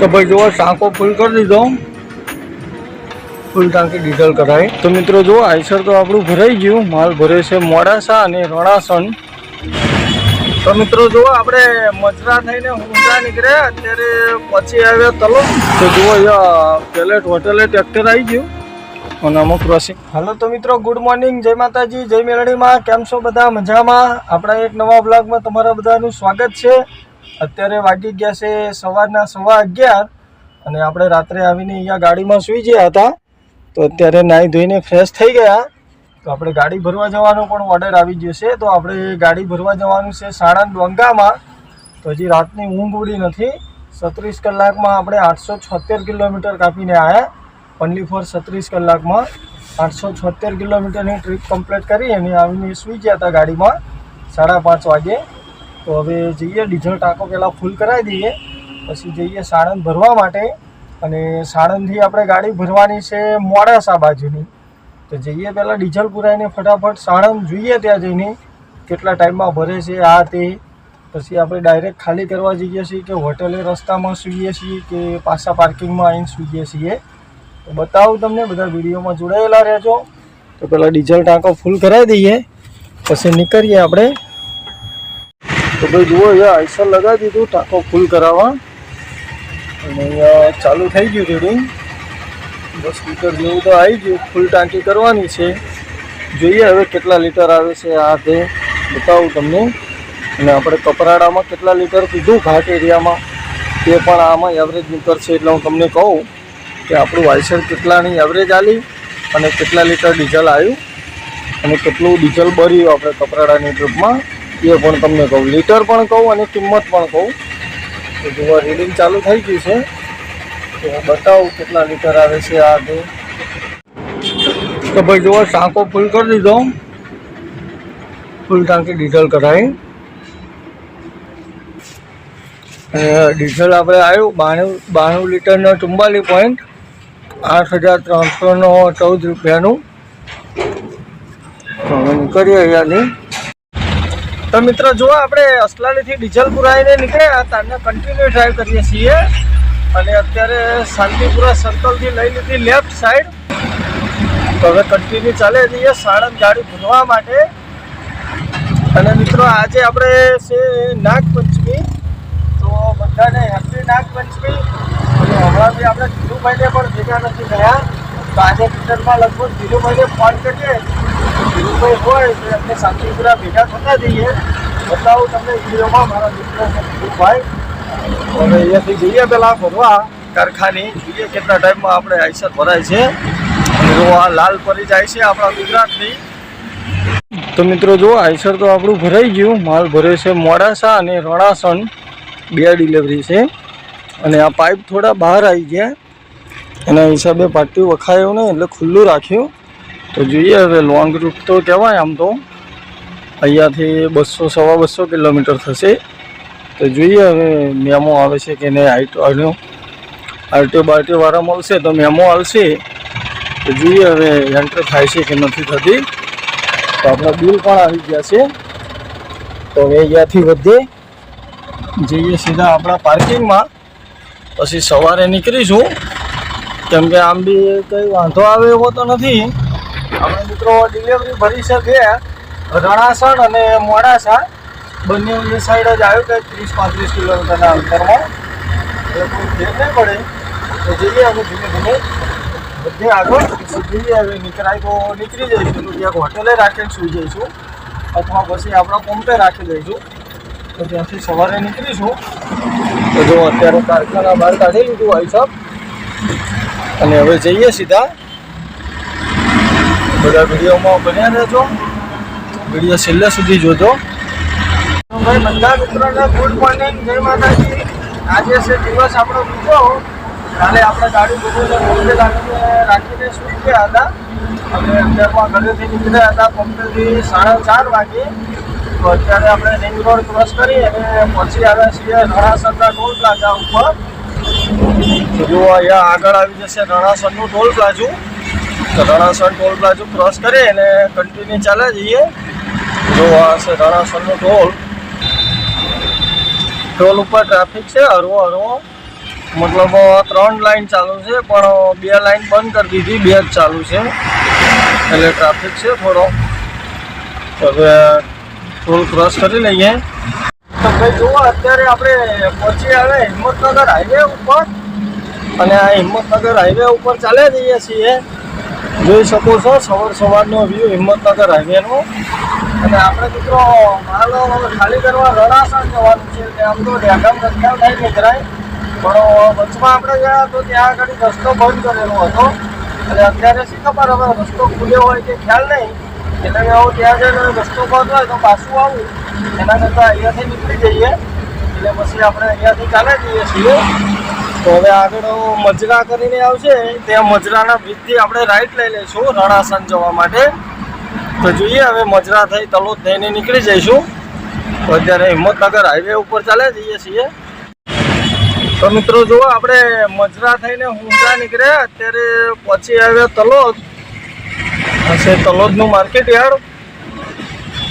तो भाई जो टाँको फूल कर दीधो, फूल टाँकी डीजल कराई। तो मित्रों जो आईसर तो आपणु भराई गयु, माल भरे से मोडासा अने रणासन। तो मित्रों जो आपणे मजरा थईने ऊंधा निकळ्या, अत्यारे पछी आव्या तलोद। तो जो अहींया पेलेट होटले ट्रेक्टर आई गयुं અને અમુક ક્રોસિંગ। હાલો તો મિત્રો ગુડ મોર્નિંગ, જય માતાજી, જય મેલડીમાં। કેમ છો બધા? મજામાં? આપણા એક નવા બ્લોગમાં તમારા બધાનું સ્વાગત છે। અત્યારે વાગી ગયા છે સવારના 11:15 અને આપણે રાત્રે આવીને અહીંયા ગાડીમાં સૂઈ ગયા હતા। તો અત્યારે નાહી ધોઈને ફ્રેશ થઈ ગયા। તો આપણે ગાડી ભરવા જવાનો પણ ઓર્ડર આવી ગયો છે। તો આપણે ગાડી ભરવા જવાનું છે સાણંદ ડોંગામાં। તો હજી રાતની ઊંઘ ઉડી નથી। 36 કલાકમાં આપણે 876 કિલોમીટર કાપીને આવ્યા। ઓનલી ફોર 36 કલાકમાં 876 કિલોમીટરની ટ્રીપ કમ્પ્લીટ કરી અને આવીને સૂઈ ગયા હતા ગાડીમાં 5:30 વાગે। તો હવે જઈએ, ડીઝલ ટાંકો પહેલાં ફૂલ કરાવી દઈએ, પછી જઈએ સાણંદ ભરવા માટે। અને સાણંદથી આપણે ગાડી ભરવાની છે મોડાસા બાજુની। તો જઈએ પહેલાં ડીઝલ પુરાવીને ફટાફટ સાણંદ જોઈએ, ત્યાં જઈને કેટલા ટાઈમમાં ભરે છે આ તે। પછી આપણે ડાયરેક્ટ ખાલી કરવા જઈએ છીએ કે હોટલે રસ્તામાં સૂઈએ છીએ કે પાછા પાર્કિંગમાં આવીને સૂઈએ છીએ। तो बताऊँ तमने, बधा विडियो में जोड़ायेला रहेजो। तो पहला डीजल टाँको फूल करावी दईए, पछी निकळीए आपणे। तो भाई जुओ अहींया आईसर लगावी दीधुं टाँको फूल कराववा अने अहींया चालू थई गयुं रीडिंग। 10 लीटर जेवुं तो आई गयुं। फूल टाँकी करवानी छे, जोईए हवे केटला लीटर आवे छे आ ते बतावुं तमने। अने आपणे कपराडामां केटला लीटर कीधुं घाट एरियामां ते पण आमां एवरेज निकळशे એટલે હું તમને કહું कि આપણું આઈસર કેટલાની એવરેજ આલી અને કેટલા લિટર ડીઝલ આવ્યું અને કેટલું ડીઝલ ભર્યું આપણે કપરાડાની ટ્રીપમાં એ પણ તમને કહું, લિટર પણ કહું અને કિંમત પણ કહું। તો જોવા રીડિંગ ચાલુ થઈ ગયું છે, તો બતાવું કેટલા લિટર આવે છે આ તે। તો ભાઈ જોવા ટાંકો ફૂલ કરી દીધો, ફૂલ ટાંકી ડીઝલ કરાવી। ડીઝલ આપણે આવ્યું 92 લિટરનો 44.8 8,314 રૂપિયાનું। નીકળીએ અહીંયાથી। તો મિત્રો જો આપણે અસલાલીથી ડીઝલ પુરાવીને નીકળ્યા ત્યારને કન્ટિન્યુ ડ્રાઈવ કરીએ છીએ અને અત્યારે શાંતિપુરા સર્કલથી લઈ લીધી લેફ્ટ સાઈડ। તો હવે કન્ટિન્યુ ચાલે જઈએ સાણંદ ગાડી ભરવા માટે। અને મિત્રો આજે આપણે છે નાગપંચમી, તો બધાને હેપી નાગપંચમી। અને હમણાં બી આપણે ધીરુભાઈને પણ ભેગા નથી થયા, તો આજે પિક્ચરમાં લગભગ ધીરુભાઈને ફોન કરીએ, ધીરુભાઈ હોય તો એમને શાંતિપુરા ભેગા થતા જઈએ। બતાવું તમને વિડીયોમાં મારા મિત્ર છે ધીરુભાઈ। હવે અહીંયાથી જઈએ પહેલાં ભરવા કારખાને, જોઈએ કેટલા ટાઈમમાં આપણે આઈસર ભરાય છે। અને જો આ લાલ પરી જાય છે આપણા ગુજરાતની। તો મિત્રો જો આઈસર તો આપણું ભરાઈ ગયું, માલ ભરે છે મોડાસા અને રણાસણ 2 ડિલિવરી છે। અને આ પાઇપ થોડા બહાર આવી ગયા, એના હિસાબે પાટિયું વખાયું ને એટલે ખુલ્લું રાખ્યું। તો જોઈએ હવે લોંગ રૂટ તો કહેવાય આમ તો, અહીંયાથી 200-250 કિલોમીટર થશે। તો જોઈએ હવે મેમો આવે છે કે નહીં, આરટીઓ બારટીઓવાળા મળશે તો મેમો આવશે। તો જોઈએ હવે એન્ટર થાય છે કે નથી થતી। તો આપણા બિલ પણ આવી ગયા છે। તો હવે અહીંયાથી વધીએ, જઈએ સીધા આપણા પાર્કિંગમાં, પછી સવારે નીકળીશું, કેમ કે આમ બી કંઈ વાંધો આવે એવો તો નથી। આપણે મિત્રો ડિલિવરી ભરી છે 2 રણાસણ અને મોડાસા બંને એ સાઈડ જ આવ્યું, કંઈક 30-35 કિલોમીટરના અંતરમાં, એટલે કોઈ ફેર નહીં પડે। તો જઈએ અમે ધીમે ધીમે બધે આગળ જઈએ। હવે નીકળાય તો નીકળી જઈશું, તો ક્યાંક હોટેલે રાખીને સૂઈ જઈશું અથવા પછી આપણા પંપે રાખી દઈશું। તો ત્યાંથી સવારે નીકળીશું। તો જો અત્યારે કારખાના બહાર કાઢી લીધું હોય સબ, અને હવે જઈએ સીધા। બધા વિડીયોમાં બન્યા રહેજો, વિડીયો છેલ્લે સુધી જોજો। ભાઈ બધા મિત્રોને ગુડ મોર્નિંગ, જય માતાજી। આજે છે દિવસ આપણો બીજો। કાલે આપણે ગાડી બધું પંપે રાખીને સૂઈ ગયા હતા અને અત્યારમાં ઘરેથી નીકળ્યા હતા પંપેથી 4:30 વાગે। તો અત્યારે આપણે રિંગ રોડ ક્રોસ કરી અને પહોંચી આવ્યા છીએ રણાસણના ટોલ પ્લાઝા ઉપર। તો જો અહીંયા આગળ આવી જશે રણાસણનું ટોલ પ્લાઝું। તો રણાસણ ટોલ પ્લાઝું ક્રોસ કરી અને કન્ટિન્યુ ચાલે જઈએ। જો આ છે રણાસણનું ટોલ, ટોલ ઉપર ટ્રાફિક છે હરવો હરવો। મતલબ 3 લાઈન ચાલુ છે, પણ 2 લાઈન બંધ કરી દીધી, 2 જ ચાલુ છે. એટલે ટ્રાફિક છે થોડો. હવે ટોલ ક્રોસ કરી લઈએ. તો ભાઈ જુઓ, અત્યારે આપણે પહોંચી આવે હિંમતનગર હાઈવે ઉપર, અને આ હિંમતનગર હાઈવે ઉપર ચાલ્યા જઈએ છીએ. જોઈ શકો છો સવારનો વ્યૂ હિંમતનગર હાઈવેનો. અને આપણે મિત્રો માલ ખાલી કરવા રણાસણ જવાનું છે. આમ તો ડેગામ રસ્તાઓ થઈ નીકળાય, પણ વચમાં આપણે ગયા તો ત્યાં આગળ રસ્તો બંધ કરેલો હતો. અને અત્યારે શી ખબર, હવે રસ્તો ખુલ્યો હોય કે ખ્યાલ નહીં. એટલે હું ત્યાં જઈને રસ્તો બંધ હોય તો પાછું આવું, એના કરતાં અહીંયાથી નીકળી જઈએ. એટલે પછી આપણે અહીંયાથી ચાલે જઈએ છીએ. તો હવે આગળ મજરા કરીને આવશે, ત્યાં મજરાના બ્રિજથી આપણે રાઈટ લઈ લઈશું રણાસણ જવા માટે. તો જોઈએ હવે મજરા થઈ તલોદ થઈને નીકળી જઈશું. તો અત્યારે હિંમતનગર હાઈવે ઉપર ચાલે જઈએ છીએ. તો મિત્રો જુઓ, આપણે મજરા થઈને ઊંઝા નીકળ્યા, અત્યારે પહોંચી આવ્યા તલોદ. હશે તલોદનું માર્કેટ યાર્ડ,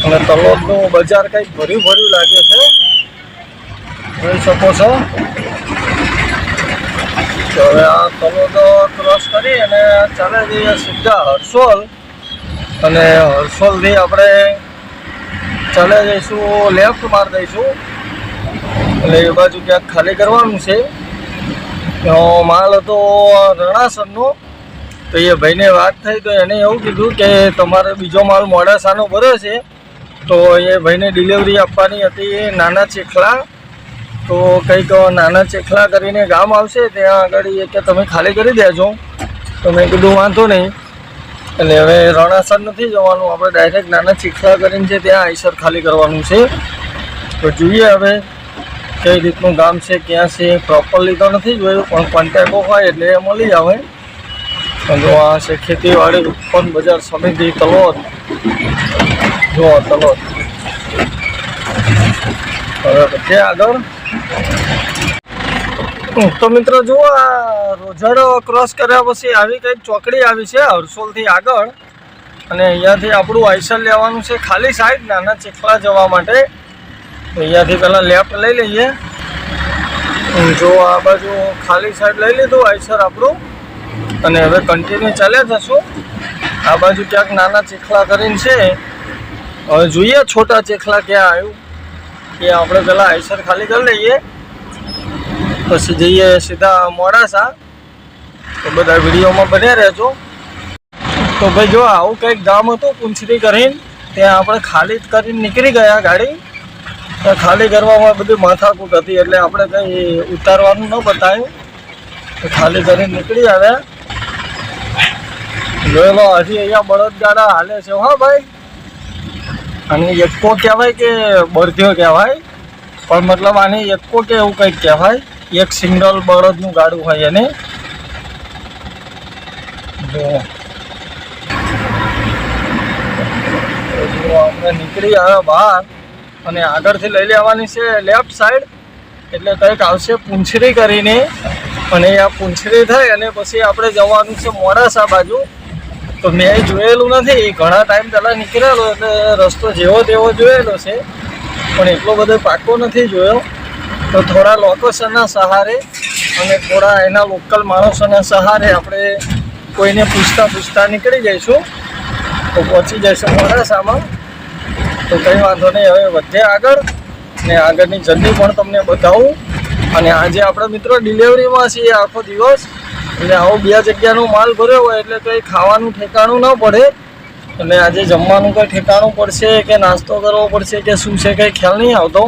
અને તલોદનું બજાર કંઈક ભર્યું લાગે છે, જોઈ શકો છો. તો હવે આ તલોદ ક્રોસ કરી અને ચાલે જઈએ સીધા હરસોલ. અને હરસોલથી આપણે ચાલે જઈશું, લેફ્ટ માર દઈશું. એટલે એ બાજુ ક્યાંક ખાલી કરવાનું છે. માલ હતો રણાસણનો. તો એ ભાઈને વાત થઈ, તો એને એવું કીધું કે તમારે બીજો માલ મોડાસાનો ભર્યો છે, તો એ ભાઈને ડિલિવરી આપવાની હતી નાના ચેખલા. તો કંઈક નાના ચેખલા કરીને ગામ આવશે, ત્યાં આગળ એ કે તમે ખાલી કરી દેજો. તો મેં કીધું વાંધો નહીં. એટલે હવે રણાસણ નથી જવાનું, આપણે ડાયરેક્ટ નાના ચેખલા કરીને છે ત્યાં આઈસર ખાલી કરવાનું છે. તો જોઈએ હવે કઈ રીતનું ગામ છે, ક્યાં છે, પ્રોપરલી તો નથી જોયું, પણ કોન્ટેક્ટો હોય એટલે એ મળી આવે. જો આ છે ખેતીવાડી ઉત્પન્ન બજાર સમિતિ તલોદ. જો તલોદ. હવે બધે આગળ. તો મિત્રો જુઓ, આ રોજડો ક્રોસ કર્યા પછી આવી કંઈક ચોકડી આવી છે હરસોલથી આગળ. અને અહીંયાથી આપણું આઈસર લેવાનું છે ખાલી સાઈડ નાના ચેખલા જવા માટે. તો અહીંયાથી પહેલાં લેફ્ટ લઈ લઈએ. જો આ બાજુ ખાલી સાઈડ લઈ લીધું આઈસર આપણું, અને હવે કન્ટિન્યુ ચાલ્યા જશું. આ બાજુ ક્યાંક નાના ચેખલા કરીને છે. હવે જોઈએ છોટા ચેખલા ક્યાં આવ્યું, કે આપણે પહેલાં આઈસર ખાલી કરી લઈએ, પછી જઈએ સીધા મોડાસા. તો બધા વિડીયોમાં બન્યા રહેજો. તો ભાઈ જો આવું કંઈક ગામ હતું પુંછરી કરીને, ત્યાં આપણે ખાલી કરીને નીકળી ગયા ગાડી. તો ખાલી કરવામાં બધી માથાકૂટ હતી, એટલે આપણે કંઈ ઉતારવાનું ન બતાવ્યું. તો ખાલી કરીને નીકળી આવ્યા. જોઈ લો, હજી અહીંયા બળદગાડા હાલે છે. હા ભાઈ, અને એકો કહેવાય કે બળધ્યો કહેવાય, પણ મતલબ આને એકો કે એવું કંઈક કહેવાય. એક સિંગલ બળદનું ગાડું હોય એને. જો આપણે નીકળી આવ્યા બહાર, અને આગળથી લઈ લેવાની છે લેફ્ટ સાઈડ. એટલે કંઈક આવશે પુંછરી કરીને, અને આ પુંછરી થઈ અને પછી આપણે જવાનું છે મોડાસા બાજુ. તો મેં જોયેલું નથી, ઘણા ટાઈમ પહેલાં નીકળેલો, એટલે રસ્તો જેવો તેવો જોયેલો છે, પણ એટલો બધો પાકો નથી જોયો. તો થોડા લોકેશનના સહારે અને થોડા એના લોકલ માણસોના સહારે આપણે કોઈને પૂછતા નીકળી જઈશું. તો પહોંચી જઈશું મોડાસામાં. તો કંઈ વાંધો નહીં, હવે વધે આગળ, ને આગળની જર્ની પણ તમને બતાવું. અને આજે આપણે મિત્રો ડિલિવરીમાં છીએ આખો દિવસ, એટલે આવો 2 જગ્યાનો માલ ભર્યો હોય એટલે કંઈ ખાવાનું ઠેકાણું ન પડે. એટલે આજે જમવાનું કંઈ ઠેકાણું પડશે કે નાસ્તો કરવો પડશે કે શું છે કંઈ ખ્યાલ નહીં આવતો.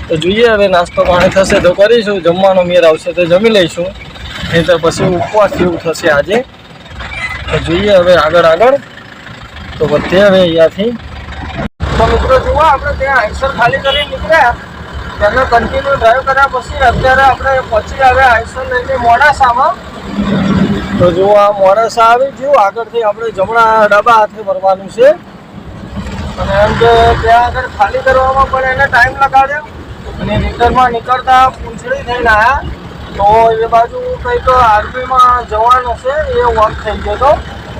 તો જોઈએ હવે નાસ્તો પાણી થશે તો કરીશું, જમવાનો મેર આવશે તો જમી લઈશું, નહીં તો પછી ઉપવાસ જેવું થશે આજે. તો જોઈએ હવે આગળ. તો બધે હવે અહીંયાથી. તો મિત્રો જુઓ, આપણે ત્યાં આઈસર ખાલી કરીને નીકળ્યા, તેને કન્ટિન્યુ ડ્રાઈવ કર્યા પછી અત્યારે આપણે પહોંચી આવ્યા આઈસર લઈને મોડાસામાં. તો જુઓ, આ મોડાસા આવી ગયું. આગળથી આપણે જમણા ડાબા હાથે ભરવાનું છે. અને એમ કે ત્યાં આગળ ખાલી કરવામાં પણ એને ટાઈમ લગાડ્યો, અને રિટર્નમાં નીકળતા પૂંછડી થઈને આવ્યા. તો એ બાજુ કંઈક આર્મીમાં જવાનો છે, એ વર્ક થઈ ગયો હતો.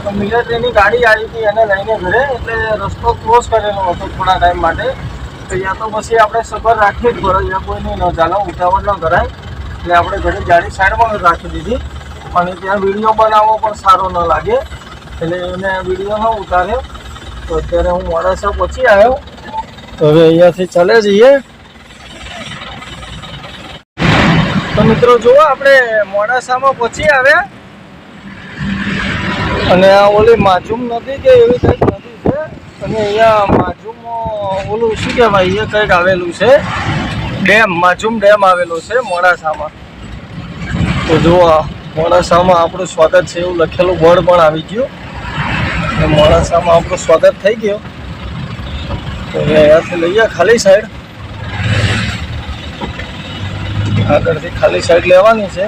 તો મિલિટરીની ગાડી આવી હતી એને લઈને ઘરે, એટલે રસ્તો ક્રોસ કરેલો હતો થોડા ટાઈમ માટે. તો યા તો પછી આપણે સબર રાખવી જ પડે, યા કોઈને ન ચાલે, ઉતાવળ ન કરાય. એટલે આપણે ઘણી ગાડી સાઈડમાં રાખી દીધી અને ત્યાં વિડીયો બનાવવો પણ સારો ન લાગે એટલે એને વિડીયો ન ઉતાર્યો. તો અત્યારે હું મોડાસા પહોંચી આવ્યો. તો હવે અહીંયાથી ચાલે જઈએ. તો મિત્રો જુઓ આપણે મોડાસામાં પહોંચી આવ્યા અને આ ઓલી માજુમ નદી કે એવી કંઈક નદી છે અને અહીંયા માજુમમાં ઓલું શું કહેવાય એ કંઈક આવેલું છે ડેમ, માજુમ ડેમ આવેલો છે મોડાસામાં. તો જુઓ મોડાસામાં આપણું સ્વાગત છે એવું લખેલું બોર્ડ પણ આવી ગયું અને મોડાસામાં આપણું સ્વાગત થઈ ગયું. તો હવે અહીંયાથી લઈએ ખાલી સાઈડ, આગળથી ખાલી સાઈડ લેવાની છે.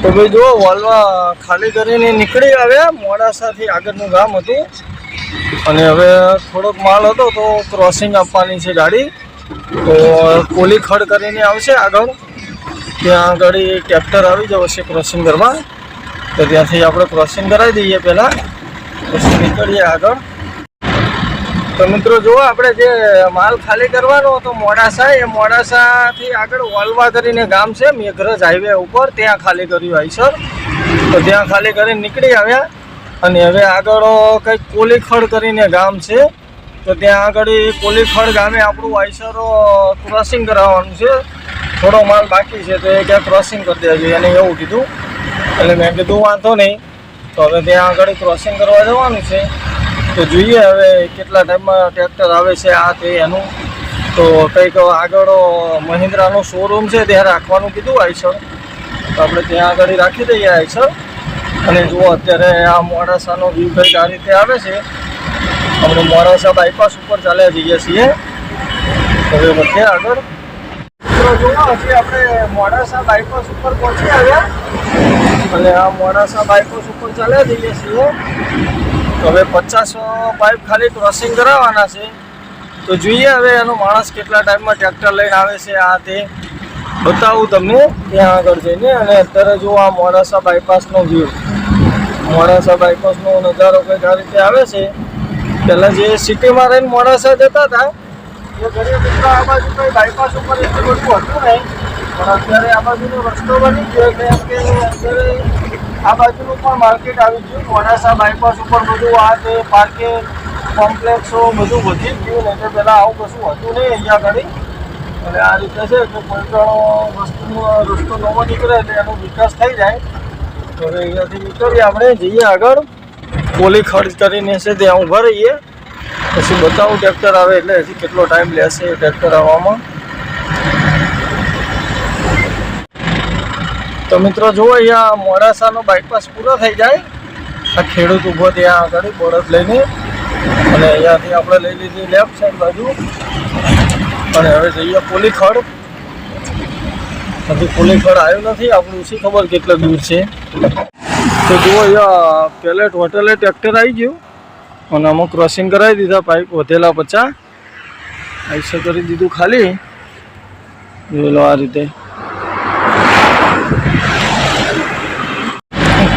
તો ભાઈ જુઓ વાલવા ખાલી કરીને નીકળી આવ્યા. મોડાસાથી આગળનું ગામ હતું અને હવે થોડોક માલ હતો તો ક્રોસિંગ આપવાની છે ગાડી. તો કોલી ખડ કરીને આવશે આગળ, ત્યાં આગળ ટ્રેક્ટર આવી જશે ક્રોસિંગ કરવા. તો ત્યાંથી આપણે ક્રોસિંગ કરાવી દઈએ પહેલાં, પછી નીકળીએ આગળ. તો મિત્રો જુઓ આપણે જે માલ ખાલી કરવાનો હતો મોડાસા, એ મોડાસાથી આગળ વાલવા કરીને ગામ છે મેઘરજ હાઈવે ઉપર, ત્યાં ખાલી કર્યું આઈસર. તો ત્યાં ખાલી કરીને નીકળી આવ્યા અને હવે આગળ કંઈક કોલીખડ કરીને ગામ છે. તો ત્યાં આગળ કોલીખડ ગામે આપણું આઈસર ક્રોસિંગ કરાવવાનું છે. થોડો માલ બાકી છે તો એ ક્યાં ક્રોસિંગ કરી દેજો એને એવું કીધું. એટલે મેં કીધું વાંધો નહીં. તો હવે ત્યાં આગળ ક્રોસિંગ કરવા જવાનું છે. તો જોઈએ હવે કેટલા ટાઈમમાં ટ્રેક્ટર આવે છે આ તે એનું. તો કંઈક આગળ મહિન્દ્રાનું શોરૂમ છે ત્યાં રાખવાનું કીધું આઈસર. તો આપણે ત્યાં આગળ રાખી દઈએ આઈસર. અને જુઓ અત્યારે આ મોડાસાનો વ્યૂ કંઈક આ રીતે આવે છે. આપણે મોડાસા બાયપાસ ઉપર ચાલ્યા જઈએ છીએ. હવે વધીએ આગળ. મિત્રો જુઓ હજી આપણે મોડાસા બાયપાસ ઉપર પહોંચી આવ્યા અને આ મોડાસા બાયપાસ ઉપર ચાલ્યા જઈએ છીએ. તો હવે 50 પાઇપ ખાલી ક્રોસિંગ કરાવવાના છે. તો જોઈએ હવે એનો માણસ કેટલા ટાઈમમાં ટ્રેક્ટર લઈને આવે છે આ તે બતાવું તમને ત્યાં આગળ જઈને. અને અત્યારે જો આ મોડાસા બાયપાસનો વ્યૂ, મોડાસા બાયપાસનો નજારો કંઈક આ રીતે આવે છે. પહેલાં જે સિટીમાં રહીને મોડાસા જતા હતા એ ગરીબ મિત્રો આ બાજુ કંઈ બાયપાસ ઉપર એટલું બધું હતું નહીં, પણ અત્યારે આ બાજુનો રસ્તો બની ગયો એટલે એમ કે અત્યારે આ બાજુનું પણ માર્કેટ આવી ગયું. મોડાસા બાયપાસ ઉપર બધું આ તે પાર્કિંગ કોમ્પ્લેક્સો બધું વધી ગયું ને. એટલે પહેલાં આવું કશું હતું નહીં અહીંયા આગળ. અને આ રીતે છે કે કોઈ પણ વસ્તુનો રસ્તો નવો નીકળે એટલે એનો વિકાસ થઈ જાય. તો હવે અહીંયાથી નીકળીએ આપણે, જઈએ આગળ. કોલી ખર્ચ કરીને છે ત્યાં ઊભા રહીએ, પછી બતાવું ટ્રેક્ટર આવે એટલે હજી કેટલો ટાઈમ લેશે ટ્રેક્ટર આવવામાં. તો મિત્રો જુઓ અહીંયા મોડાસાનો બાયપાસ પૂરો થઈ જાય, આ ખેડૂત ઊભો ત્યાં આગળ બળદ લઈને. અને અહીંયાથી આપણે લઈ લીધી લેફ્ટ સાઈડ બાજુ અને હવે જઈએ કોલીખડ. હજી કોલીખડ આવ્યું નથી, આપણું શી ખબર કેટલો દૂર છે. તો જુઓ અહીંયા પેલેટ હોટેલે ટ્રેક્ટર આવી ગયું અને આમાં ક્રોસિંગ કરાવી દીધા. પાઇપ વધેલા 50 આઈસર કરી દીધું ખાલી. જોઈ લો આ રીતે.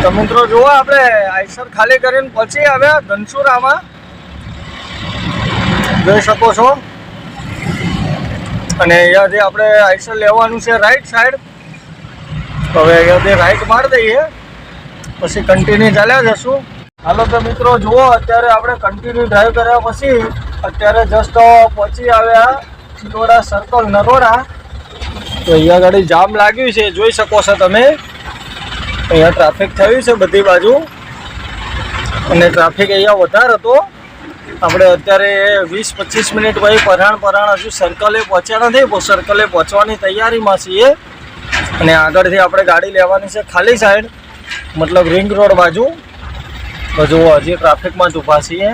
તો મિત્રો જુઓ આપણે આઈસર ખાલી કરીને પછી આવ્યા ધનસુરામાં, જોઈ શકો છો. અને અહીંયાથી આપણે આઈસર લેવાનું છે રાઈટ સાઈડ. હવે અહીંયાથી રાઈટ મારી દઈએ પછી કન્ટિન્યુ ચાલ્યા જશું. હાલો તો મિત્રો જુઓ અત્યારે આપણે કન્ટિન્યુ ડ્રાઈવ કર્યા પછી અત્યારે જસ્ટ પહોંચી આવ્યા ચિલોડા સર્કલ નરોડા. તો અહીંયા ગાડી જામ લાગ્યું છે, જોઈ શકો છો તમે. અહીંયા ટ્રાફિક થયું છે બધી બાજુ અને ટ્રાફિક અહીંયા વધારે હતો. આપણે અત્યારે 20-25 મિનિટ પછી પરાણ હજુ સર્કલે પહોંચ્યા નથી. સર્કલે પહોંચવાની તૈયારીમાં છીએ અને આગળથી આપણે ગાડી લેવાની છે ખાલી સાઈડ, મતલબ રિંગ રોડ બાજુ. તો જુઓ હજી ટ્રાફિકમાં જ ઊભા છીએ.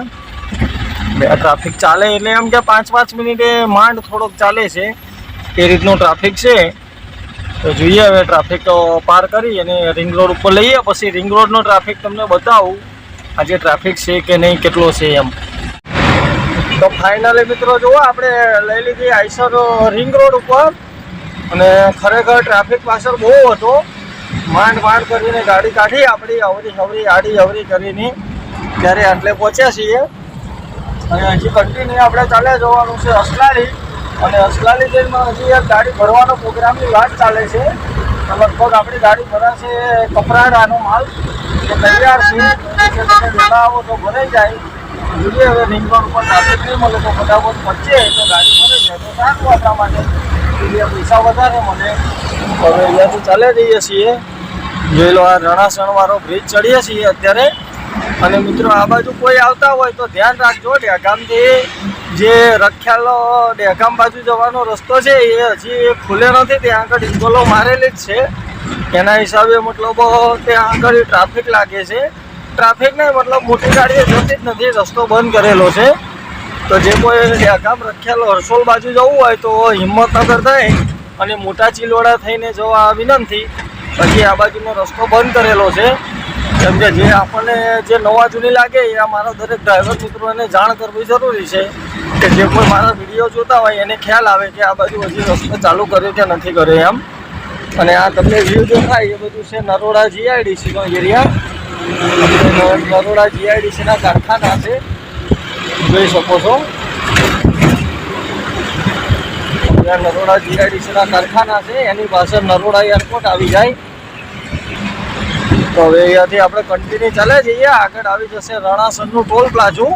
આ ટ્રાફિક ચાલે એટલે એમ કે 5-5 મિનિટે માંડ થોડોક ચાલે છે એ રીતનું ટ્રાફિક છે. તો જોઈએ હવે ટ્રાફિક પાર કરી અને રિંગ રોડ ઉપર લઈએ, પછી રિંગ રોડનો ટ્રાફિક તમને બતાવું આજે ટ્રાફિક છે કે નહીં, કેટલો છે એમ. તો ફાઇનલી મિત્રો જુઓ આપણે લઈ લીધી આઈસર રિંગ રોડ ઉપર અને ખરેખર ટ્રાફિક પાછળ બહુ હતો. માંડ કરીને ગાડી કાઢી આપણી આડી અવરી કરીને ત્યારે આટલે પહોંચ્યા છીએ. અને હજી કન્ટિન્યુ આપણે ચાલ્યા જવાનું છે અસલારી. અને અસલાલી જેલમાં હજી એક ગાડી ભરવાનો પ્રોગ્રામની વાત ચાલે છે. લગભગ આપણી ગાડી ભરાશે કપરાડાનો માલ જે તૈયાર છે. તમે વહેલા આવો તો ભરાઈ જાય. જોઈએ હવે રિંગ રોડ ઉપર ટ્રાફિક નહીં મળે તો ફટાફટ પહોંચે તો ગાડી ભરાઈ જાય તો સારું આપણા માટે. પૈસા વધારે મળે. હવે અહીંયાથી ચાલે જઈએ છીએ. જોઈ લો આ રણાસણવાળો બ્રિજ ચડીએ છીએ અત્યારે. અને મિત્રો આ બાજુ કોઈ આવતા હોય તો ધ્યાન રાખજો. ડેગામથી જે રખ્યાલો ડેગામ બાજુ જવાનો રસ્તો છે એ હજી ખુલે નથી. ત્યાં આગળ ઇંગોલો મારેલી જ છે. એના હિસાબે મતલબ ત્યાં આગળ ટ્રાફિક લાગે છે. ટ્રાફિક નહીં મતલબ મોટી ગાડીઓ જતી જ નથી. રસ્તો બંધ કરેલો છે. તો જે કોઈ ડેગામ રખ્યાલો હરસોલ બાજુ જવું હોય તો હિંમતનગર થઈ અને મોટા ચિલોડા થઈને જવા વિનંતી. પછી આ બાજુનો રસ્તો બંધ કરેલો છે. કેમ કે જે આપણને જે નવા જૂની લાગે એ મારા દરેક ડ્રાઈવર મિત્રોને જાણ કરવી જરૂરી છે કે જે કોઈ મારા વિડીયો જોતા હોય એને ખ્યાલ આવે કે આ બાજુ હજી રસ્તો ચાલુ કર્યો કે નથી કર્યો એમ. અને આ તમને વ્યૂ જો થાય એ બધું છે નરોડા જીઆઈડીસીનો એરિયા. નરોડા જીઆઈડીસીના કારખાના છે, જોઈ શકો છો. નરોડા જીઆઈડીસીના કારખાના છે, એની પાછળ નરોડા એરપોર્ટ આવી જાય. તો હવે અહીંયાથી આપણે કન્ટિન્યુ ચાલે જઈએ. આગળ આવી જશે રણાસણનું ટોલ પ્લાઝું.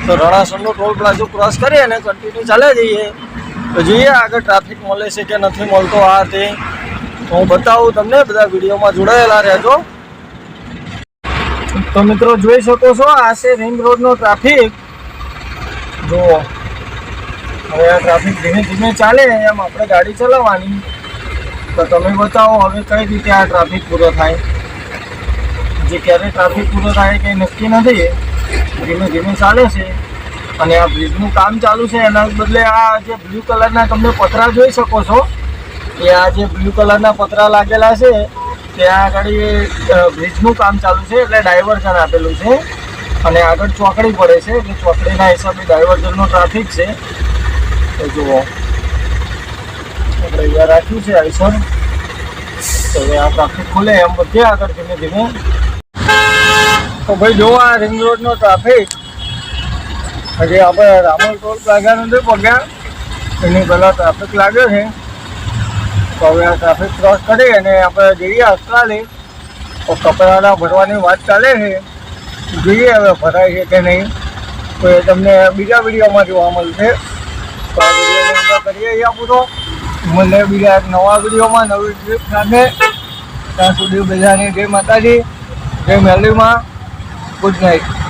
તો રણાસણનું ટોલ પ્લાઝું ક્રોસ કરી અને કન્ટિન્યુ ચાલે જઈએ. તો જોઈએ આગળ ટ્રાફિક મળે છે કે નથી મળતો. આ તે હું બતાવું તમને. બધા વિડીયોમાં જોડાયેલા રહેજો. તો મિત્રો જોઈ શકો છો આ છે રિંગ રોડનો ટ્રાફિક. જુઓ હવે આ ટ્રાફિક ધીમે ધીમે ચાલે એમ આપણે ગાડી ચલાવવાની. તો તમે બતાવો હવે કઈ રીતે આ ટ્રાફિક પૂરો થાય. જે ક્યારે ટ્રાફિક પૂરો થાય કંઈ નક્કી નથી. ધીમે ધીમે ચાલે છે. અને આ બ્રિજનું કામ ચાલુ છે. એના બદલે આ જે બ્લુ કલરના તમને પતરા જોઈ શકો છો એ આ જે બ્લુ કલરના પતરા લાગેલા છે ત્યાં આગળ બ્રિજનું કામ ચાલુ છે એટલે ડાયવર્ઝન આપેલું છે. અને આગળ ચોકડી પડે છે એટલે ચોકડીના હિસાબે ડાયવર્ઝનનો ટ્રાફિક છે. તો જુઓ આપણે અહીંયા રાખ્યું છે આઈસર. તો હવે આ ટ્રાફિક ખુલે એમ વધીએ આગળ ધીમે ધીમે. તો ભાઈ જુઓ આ રિંગ રોડનો ટ્રાફિક. હજી આપણે રામોલ ટોલ પ્લાઝા નથી પગ્યા એની પહેલાં ટ્રાફિક લાગ્યો છે. તો હવે આ ટ્રાફિક ક્રોસ કરી અને આપણે જઈએ અસલાલી. તો કપડાના ભરવાની વાત ચાલે છે. જોઈએ હવે ભરાય છે કે નહીં. તો એ તમને બીજા વિડીયોમાં જોવા મળશે. તો આ વિડીયોની અંદર કરીએ અહીંયા પૂરો. મને બીજા એક નવા વિડીયોમાં નવી ટ્રીપ સાથે. ત્યાં સુધી બધાની જય માતાજી, જય મેલીમાં. Good night.